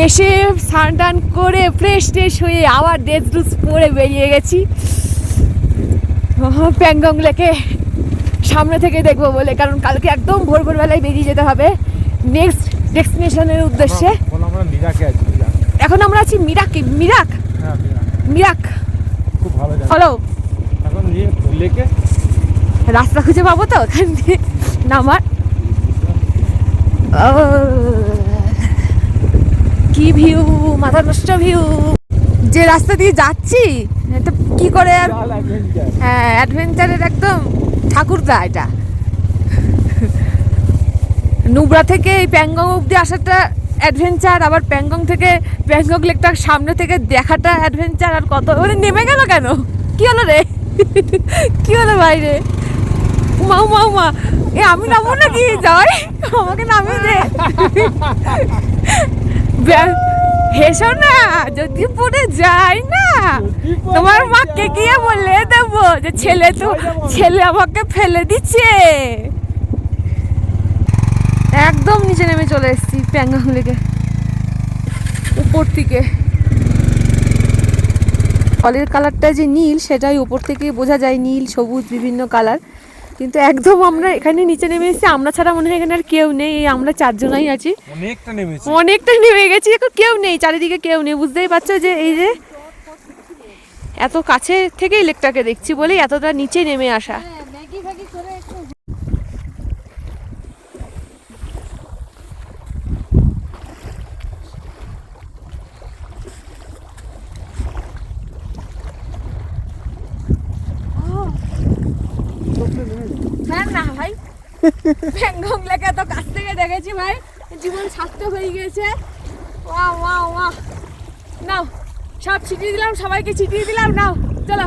এসে স্নান টান করে ফ্রেশ ট্রেশ হয়ে আবার ড্রেস ড্রুস পরে বেরিয়ে গেছি প্যাংগং লেকে সামনে থেকে দেখবো বলে, কারণ কালকে একদম ভোর ভোরবেলায় বেরিয়ে যেতে হবে নেক্সট ডেস্টিনেশনের উদ্দেশ্যে। এখন আমরা আছি মিরাকে, মিরাক মিরাক খুব ভালো হলো। এখন লেকে রাস্তা খুঁজে পাবো তো ওখান দিয়ে নামার। কি ভিউ, মাথা নষ্ট ভিউ। যে রাস্তা দিয়ে যাচ্ছি এটা কি করে আর, হ্যাঁ অ্যাডভেঞ্চারের একদম ঠাকুরদা এটা। নুব্রা থেকে এই প্যাংগং অব্দি আসাটা অ্যাডভেঞ্চার, আবার প্যাংগং থেকে প্যাংগং লেকটার সামনে থেকে দেখাটা অ্যাডভেঞ্চার। আর কত মানে নেমে গেল কেন, কি হলো রে, কি হলো বাইরে? মা মা মা এ আমি নামবো নাকি? যাই আমাকে নামিয়ে দে। হেসো না, যদি পড়ে যায় না তোমার মাকে গিয়ে বলে দেবো যে ছেলে আমাকে ফেলে দিচ্ছে। একদম নিচে নেমে চলে এসেছি প্যাংগং লেকে উপর থেকে। জলের কালারটা যে নীল সেটাই উপর থেকে বোঝা যায়, নীল সবুজ বিভিন্ন কালার। কিন্তু একদম আমরা এখানে নিচে নেমে এসেছি, আমরা ছাড়া মনে হয় এখানে আর কেউ নেই। আমরা চারজনাই আছি, অনেকটা নেমে গেছি, এখন কেউ নেই, চারিদিকে কেউ নেই। বুঝতেই পারছো যে এই যে এত কাছে থেকেই লেকটাকে দেখছি বলেই এতটা নিচে নেমে আসা। হ্যাঁ না ভাই, প্যাংগং লেকে তো কাছ থেকে দেখেছি ভাই, জীবন সার্থক হয়ে গেছে। ওয়াও ওয়াও ওয়াও, নাও সব ছিটিয়ে দিলাম, সবাইকে ছিটিয়ে দিলাম, নাও চলো।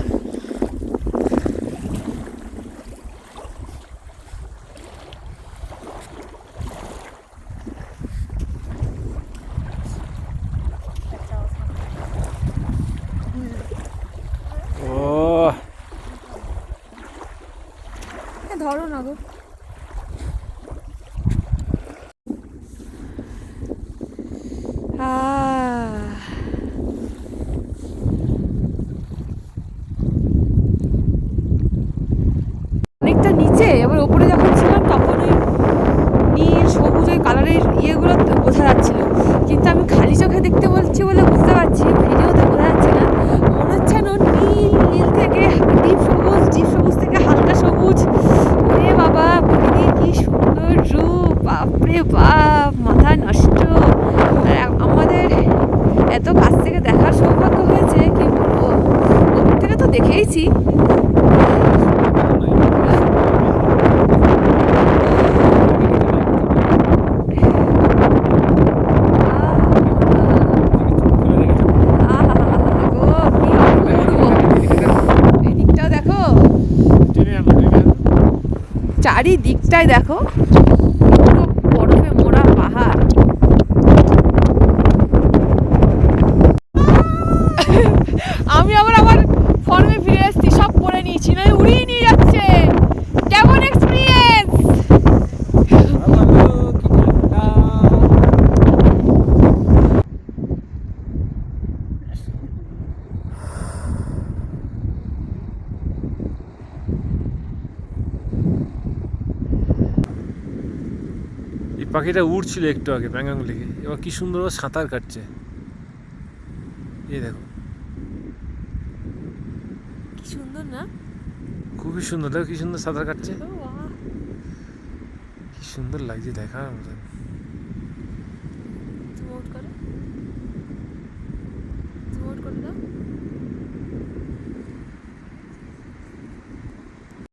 ধরো না গো। অনেকটা নিচে, এবার ওপরে যখন ছিলাম তখন ওই নীল সবুজ ওই কালারের ইয়েগুলো বোঝা যাচ্ছিল, কিন্তু আমি খালি চোখে দেখতে বলছি বলে বুঝতে পারছি, ভিডিওতে বোঝা যাচ্ছে না। মনে হচ্ছে না নীল নীল থেকে ডিপ সবুজ, ডিপ সবুজ থেকে হালকা সবুজ। ওরে বাবা, প্রকৃতির কি সুন্দর রূপ, বাপরে বাপ, মাথা নষ্ট। আমাদের এত কাছ থেকে দেখার সৌভাগ্য হয়েছে, কি বলবো, ওপর থেকে তো দেখেইছি। চারিদিকটাই দেখো, পুরো বরফে মোড়া পাহাড়। আমি আবার আমার ফর্মে ফিরে এসেছি, সব পরে নিয়েছি, নয় উড়িয়ে নিয়ে যাচ্ছে। কেমন এক্সপিরিয়েন্স? পাখিটা উড়ছিল একটু আগে প্যাংগং লেকে, এবার কি সুন্দর সাঁতার কাটছে। এই দেখো কি সুন্দর না, খুবই সুন্দর, দেখো কি সুন্দর সাঁতার কাটছে, কি সুন্দর লাগছে দেখার মতন।